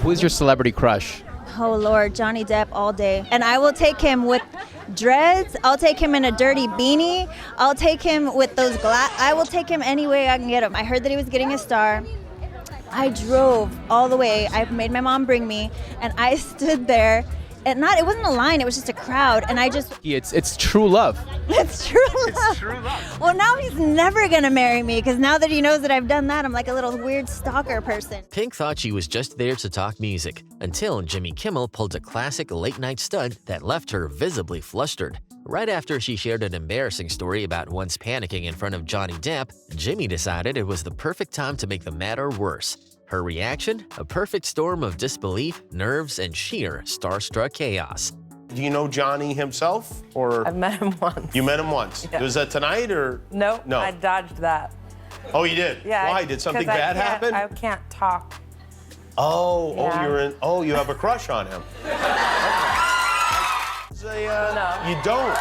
Who is your celebrity crush? Oh Lord, Johnny Depp all day. And I will take him with dreads. I'll take him in a dirty beanie. I'll take him with those I will take him any way I can get him. I heard that he was getting a star. I drove all the way. I made my mom bring me, and I stood there. And it wasn't a line, it was just a crowd. And I just... It's true love. It's true love. It's true love. Well, now he's never going to marry me, because now that he knows that I've done that, I'm like a little weird stalker person. Pink thought she was just there to talk music, until Jimmy Kimmel pulled a classic late-night stunt that left her visibly flustered. Right after she shared an embarrassing story about once panicking in front of Johnny Depp, Jimmy decided it was the perfect time to make the matter worse. Her reaction? A perfect storm of disbelief, nerves, and sheer starstruck chaos. Do you know Johnny himself, or? I've met him once. You met him once. Yeah. Was that tonight, or? No, No. I dodged that. Oh, you did? Yeah. Why? Did something 'cause bad happen? I can't talk. Oh, Yeah. you have a crush on him. Say, No. You don't.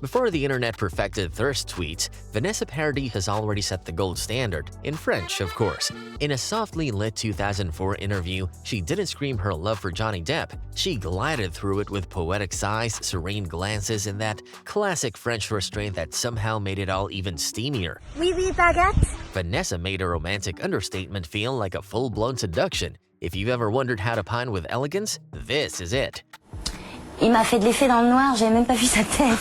Before the internet perfected thirst tweets, Vanessa Paradis has already set the gold standard, in French, of course. In a softly lit 2004 interview, she didn't scream her love for Johnny Depp. She glided through it with poetic sighs, serene glances, and that classic French restraint that somehow made it all even steamier. Oui, oui, baguette. Vanessa made a romantic understatement feel like a full-blown seduction. If you've ever wondered how to pine with elegance, this is it. Il m'a fait de l'effet dans le noir, j'ai même pas vu sa tête.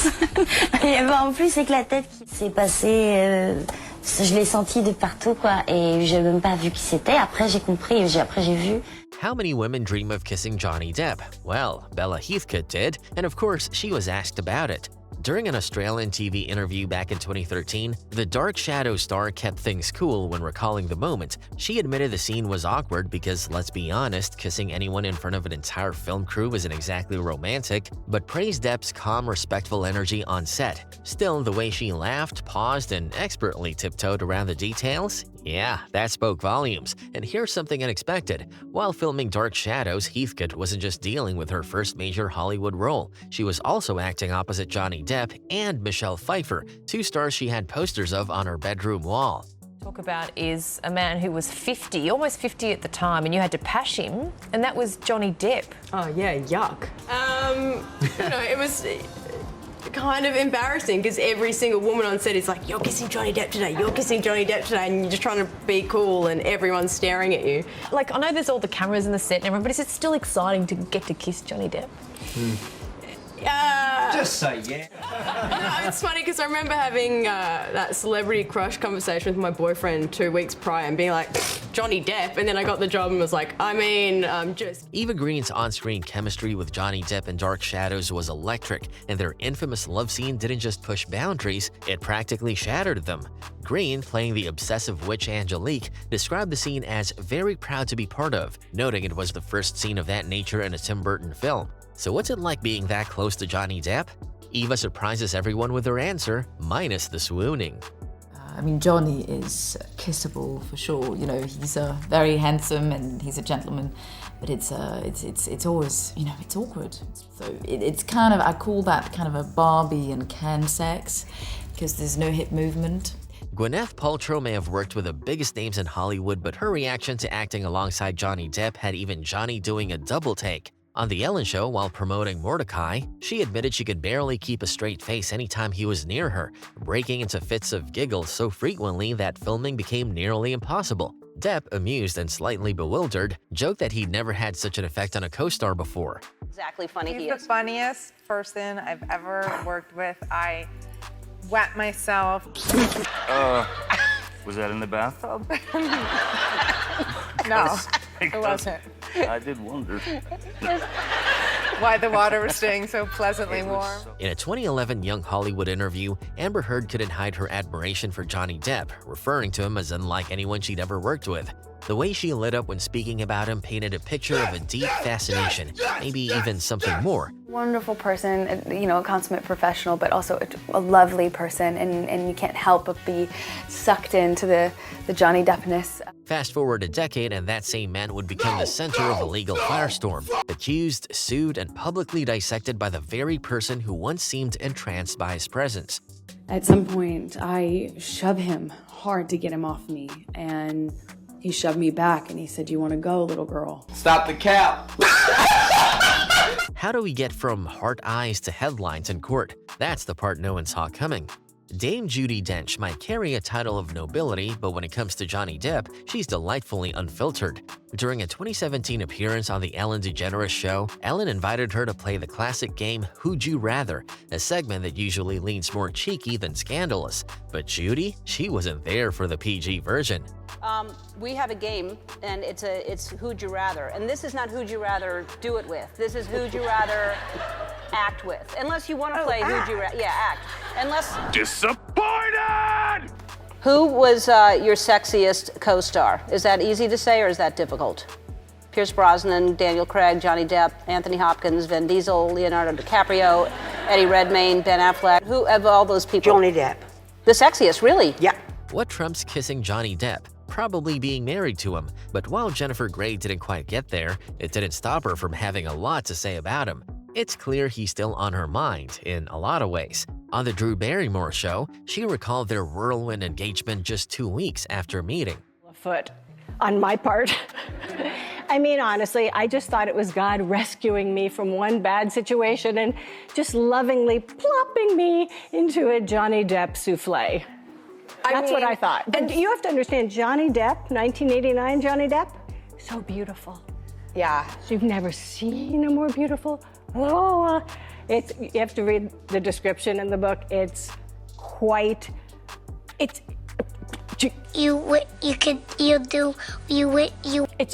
Il y avait en plus avec la tête qui s'est passée, je l'ai senti de partout quoi, et j'ai même pas vu qui c'était. Après j'ai compris, après j'ai vu. How many women dream of kissing Johnny Depp? Well, Bella Heathcote did, and of course, she was asked about it. During an Australian TV interview back in 2013, the Dark Shadow star kept things cool when recalling the moment. She admitted the scene was awkward because, let's be honest, kissing anyone in front of an entire film crew isn't exactly romantic, but praised Depp's calm, respectful energy on set. Still, the way she laughed, paused, and expertly tiptoed around the details? Yeah, that spoke volumes. And here's something unexpected. While filming Dark Shadows, Heathcote wasn't just dealing with her first major Hollywood role. She was also acting opposite Johnny Depp and Michelle Pfeiffer, two stars she had posters of on her bedroom wall. Talk about is a man who was 50, almost 50 at the time, and you had to pash him, and that was Johnny Depp. Oh yeah, yuck. It was kind of embarrassing because every single woman on set is like, you're kissing Johnny Depp today, you're kissing Johnny Depp today, and you're just trying to be cool and everyone's staring at you. Like, I know there's all the cameras in the set and everyone, but it's still exciting to get to kiss Johnny Depp. Just say yeah. No, it's funny because I remember having that celebrity crush conversation with my boyfriend 2 weeks prior and being like, Johnny Depp, and then I got the job and was like, just... Eva Green's on-screen chemistry with Johnny Depp in Dark Shadows was electric, and their infamous love scene didn't just push boundaries, it practically shattered them. Green, playing the obsessive witch Angelique, described the scene as very proud to be part of, noting it was the first scene of that nature in a Tim Burton film. So what's it like being that close to Johnny Depp? Eva surprises everyone with her answer, minus the swooning. I mean, Johnny is kissable for sure. You know, he's very handsome and he's a gentleman, but it's always, you know, it's awkward. So it's kind of, I call that kind of a Barbie and Ken sex because there's no hip movement. Gwyneth Paltrow may have worked with the biggest names in Hollywood, but her reaction to acting alongside Johnny Depp had even Johnny doing a double take. On The Ellen Show, while promoting Mordecai, she admitted she could barely keep a straight face anytime he was near her, breaking into fits of giggles so frequently that filming became nearly impossible. Depp, amused and slightly bewildered, joked that he'd never had such an effect on a co-star before. Exactly funny he He's is. the funniest person I've ever worked with. I wet myself. Was that in the bathtub? No, it wasn't. I did wonder. Why the water was staying so pleasantly warm. In a 2011 Young Hollywood interview, Amber Heard couldn't hide her admiration for Johnny Depp, referring to him as unlike anyone she'd ever worked with. The way she lit up when speaking about him painted a picture of a deep fascination, maybe even something more. Wonderful person, you know, a consummate professional, but also a lovely person, and you can't help but be sucked into the Johnny Deppness. Fast forward a decade and that same man would become the center of a legal firestorm, accused, sued, and publicly dissected by the very person who once seemed entranced by his presence. At some point, I shoved him hard to get him off me, and he shoved me back and he said, "You want to go, little girl?" Stop the cap. How do we get from heart eyes to headlines in court? That's the part no one saw coming. Dame Judi Dench might carry a title of nobility, but when it comes to Johnny Depp, she's delightfully unfiltered. During a 2017 appearance on The Ellen DeGeneres Show, Ellen invited her to play the classic game Who'd You Rather, a segment that usually leans more cheeky than scandalous. But Judi, she wasn't there for the PG version. We have a game, and it's Who'd You Rather. And this is not Who'd You Rather do it with. This is Who'd You Rather act with. Unless you want to play Who'd You Rather. Yeah, act. Unless... Disappointed! Who was your sexiest co-star? Is that easy to say, or is that difficult? Pierce Brosnan, Daniel Craig, Johnny Depp, Anthony Hopkins, Vin Diesel, Leonardo DiCaprio, Eddie Redmayne, Ben Affleck. Who of all those people? Johnny Depp. The sexiest, really? Yeah. What trumps kissing Johnny Depp? Probably being married to him. But while Jennifer Grey didn't quite get there, it didn't stop her from having a lot to say about him. It's clear he's still on her mind in a lot of ways. On the Drew Barrymore show, she recalled their whirlwind engagement just 2 weeks after meeting. A foot on my part. I mean, honestly, I just thought it was God rescuing me from one bad situation and just lovingly plopping me into a Johnny Depp souffle. That's what I thought. And you have to understand, Johnny Depp, 1989 Johnny Depp, so beautiful. Yeah. You've never seen a more beautiful. Oh, you have to read the description in the book. It's quite. It's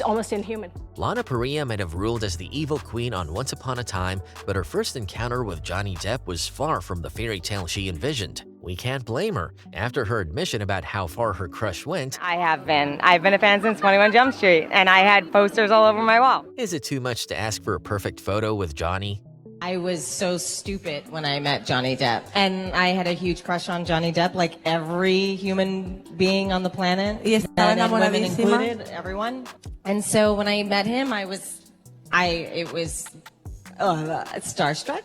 almost inhuman. Lana Parrilla might have ruled as the evil queen on Once Upon a Time, but her first encounter with Johnny Depp was far from the fairy tale she envisioned. We can't blame her. After her admission about how far her crush went, I've been a fan since 21 Jump Street, and I had posters all over my wall. Is it too much to ask for a perfect photo with Johnny? I was so stupid when I met Johnny Depp. And I had a huge crush on Johnny Depp, like every human being on the planet. Yes, men and women included, everyone. And so when I met him, it was starstruck.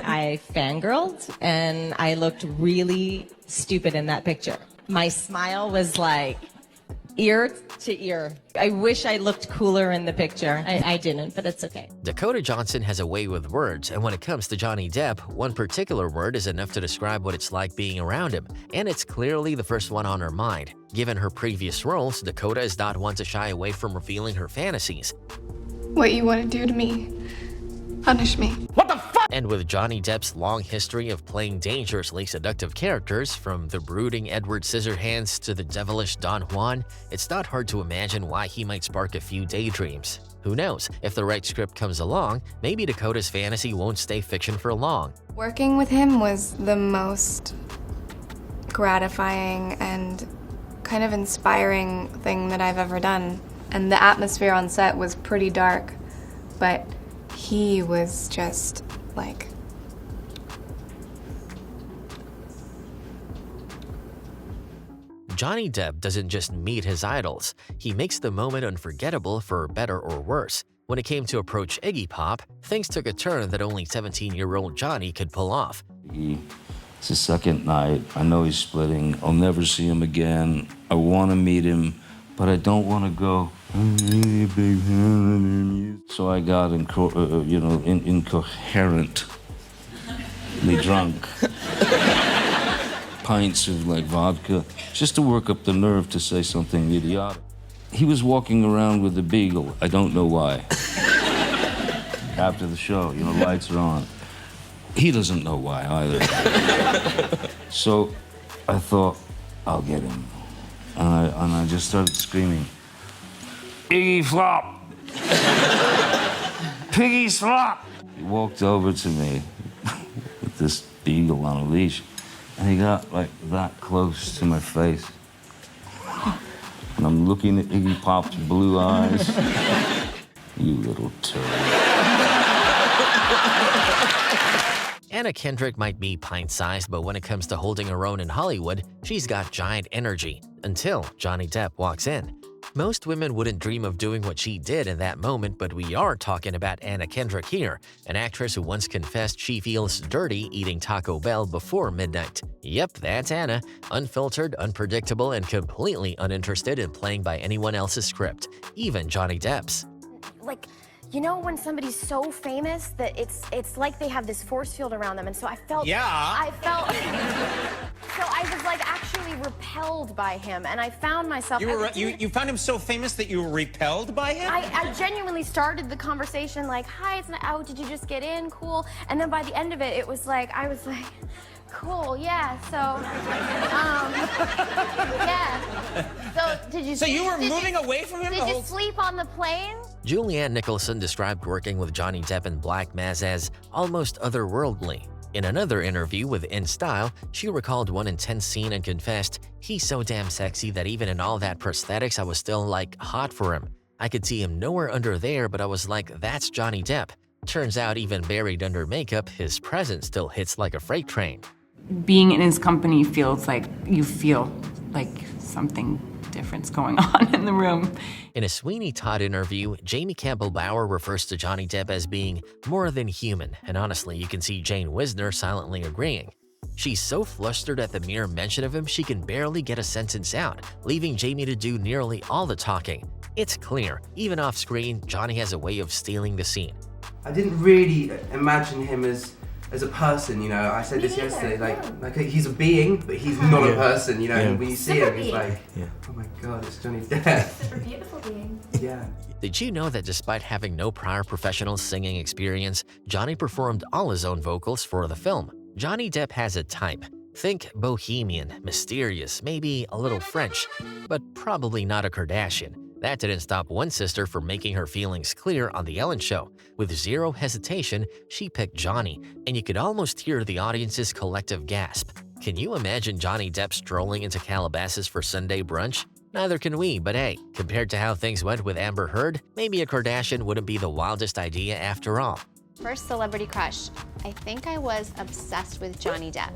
I fangirled, and I looked really stupid in that picture. My smile was like ear to ear. I wish I looked cooler in the picture. I didn't, but it's okay. Dakota Johnson has a way with words, and when it comes to Johnny Depp, one particular word is enough to describe what it's like being around him, and it's clearly the first one on her mind. Given her previous roles, Dakota is not one to shy away from revealing her fantasies. What you want to do to me, punish me. What the fuck? And with Johnny Depp's long history of playing dangerously seductive characters, from the brooding Edward Scissorhands to the devilish Don Juan, it's not hard to imagine why he might spark a few daydreams. Who knows, if the right script comes along, maybe Dakota's fantasy won't stay fiction for long. Working with him was the most gratifying and kind of inspiring thing that I've ever done. And the atmosphere on set was pretty dark, but he was just like... Johnny Depp doesn't just meet his idols, he makes the moment unforgettable for better or worse. When it came to approach Iggy Pop, things took a turn that only 17-year-old Johnny could pull off. It's the second night. I know he's splitting. I'll never see him again. I want to meet him, but I don't want to go. So I got incoherently drunk. Pints of vodka, just to work up the nerve to say something idiotic. He was walking around with a beagle. I don't know why. After the show, lights are on. He doesn't know why either. So I thought, I'll get him. And I just started screaming, Iggy Flop! Piggy Slop! He walked over to me with this beagle on a leash, and he got that close to my face. And I'm looking at Iggy Pop's blue eyes. You little turd. Anna Kendrick might be pint-sized, but when it comes to holding her own in Hollywood, she's got giant energy, until Johnny Depp walks in. Most women wouldn't dream of doing what she did in that moment, but we are talking about Anna Kendrick here, an actress who once confessed she feels dirty eating Taco Bell before midnight. Yep, that's Anna, unfiltered, unpredictable, and completely uninterested in playing by anyone else's script, even Johnny Depp's. Like, you know when somebody's so famous that it's like they have this force field around them, and so I felt so I was like actually repelled by him, and I found myself You found him so famous that you were repelled by him? I genuinely started the conversation like, hi, it's not, oh, did you just get in? Cool. And then by the end of it, it was like, I was like, cool, yeah, so, yeah. So, did you... So you were moving away from him the Did whole... you sleep on the plane? Julianne Nicholson described working with Johnny Depp in Black Mass as almost otherworldly. In another interview with In Style, she recalled one intense scene and confessed, "He's so damn sexy that even in all that prosthetics, I was still, like, hot for him. I could see him nowhere under there, but I was like, that's Johnny Depp." Turns out even buried under makeup, his presence still hits like a freight train. Being in his company feels like you feel like something different's going on in the room. In a Sweeney Todd interview, Jamie Campbell Bower refers to Johnny Depp as being more than human, and honestly, you can see Jane Wisner silently agreeing. She's so flustered at the mere mention of him, she can barely get a sentence out, leaving Jamie to do nearly all the talking. It's clear, even off screen, Johnny has a way of stealing the scene. I didn't really imagine him as a person, you know. I said this yesterday, like he's a being, but he's not a person, you know. And when you see him, he's like, oh my god, it's Johnny Depp. Super beautiful being. Yeah. Did you know that despite having no prior professional singing experience, Johnny performed all his own vocals for the film? Johnny Depp has a type. Think bohemian, mysterious, maybe a little French, but probably not a Kardashian. That didn't stop one sister from making her feelings clear on The Ellen Show. With zero hesitation, she picked Johnny, and you could almost hear the audience's collective gasp. Can you imagine Johnny Depp strolling into Calabasas for Sunday brunch? Neither can we, but hey, compared to how things went with Amber Heard, maybe a Kardashian wouldn't be the wildest idea after all. First celebrity crush. I think I was obsessed with Johnny Depp.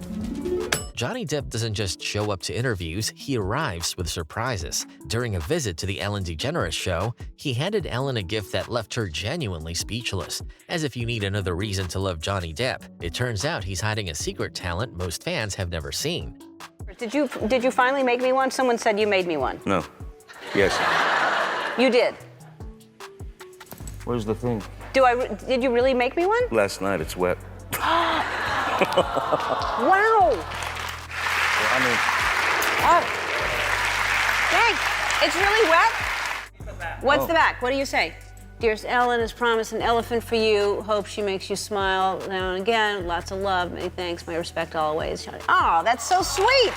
Johnny Depp doesn't just show up to interviews, he arrives with surprises. During a visit to the Ellen DeGeneres show, he handed Ellen a gift that left her genuinely speechless. As if you need another reason to love Johnny Depp, it turns out he's hiding a secret talent most fans have never seen. Did you finally make me one? Someone said you made me one. No. Yes. You did. Where's the thing? Did you really make me one? Last night, it's wet. Wow! I mean... Oh. Dang, it's really wet? What's the back? What do you say? Dearest Ellen has promised an elephant for you. Hope she makes you smile now and again. Lots of love. Many thanks. My respect always. Oh, that's so sweet.